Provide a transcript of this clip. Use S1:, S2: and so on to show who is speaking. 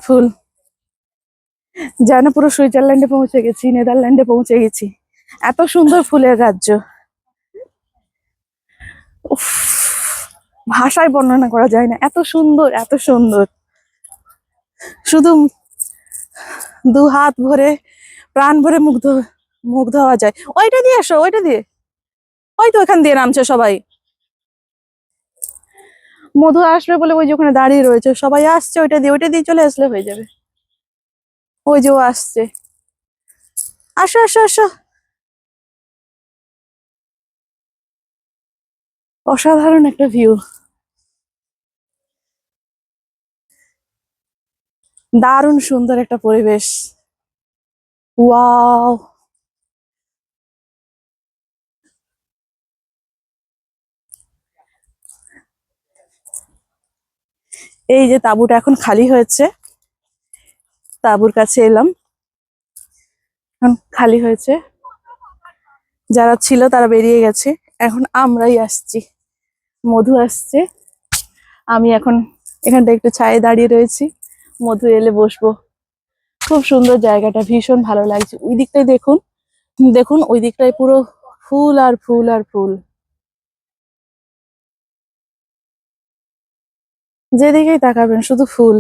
S1: ফুল, যেন পুরো সুইজারল্যান্ডে পৌঁছে গেছি, নেদারল্যান্ডে পৌঁছে গেছি। এত সুন্দর ফুলের রাজ্য, উফ, ভাষায় বর্ণনা করা যায় না, এত সুন্দর এত সুন্দর। শুধু দু হাত ভরে প্রাণ ভরে মুগ্ধ মুগ্ধ হওয়া যায়। ওইটা দিয়ে এসো, ওইটা দিয়ে, ওই তো ওখান দিয়ে নামছে সবাই। মধু আসবে বলে ওই যে ওখানে দাঁড়িয়ে রয়েছে, সবাই আসছে, ওইটা দিয়ে চলে আসলে হয়ে যাবে। ওই যে ও আসছে, আসো আসো আসো। অসাধারণ একটা ভিউ, দারুণ সুন্দর একটা পরিবেশ। ওয়াও, এই যে তাঁবুটা এখন খালি হয়েছে, তাঁবুর কাছে এলাম, এখন খালি হয়েছে, যারা ছিল তারা বেরিয়ে গেছে, এখন আমরাই আসছি। মধু আসছে, আমি এখন এখানটা একটু ছায়ে দাঁড়িয়ে রয়েছি, মধু এলে বসবো। খুব সুন্দর জায়গাটা, ভীষণ ভালো লাগছে। ওই দিকটাই দেখুন, দেখুন ওই দিকটায় পুরো ফুল আর ফুল আর ফুল, যেদিকেই তাকাবেন শুধু ফুল।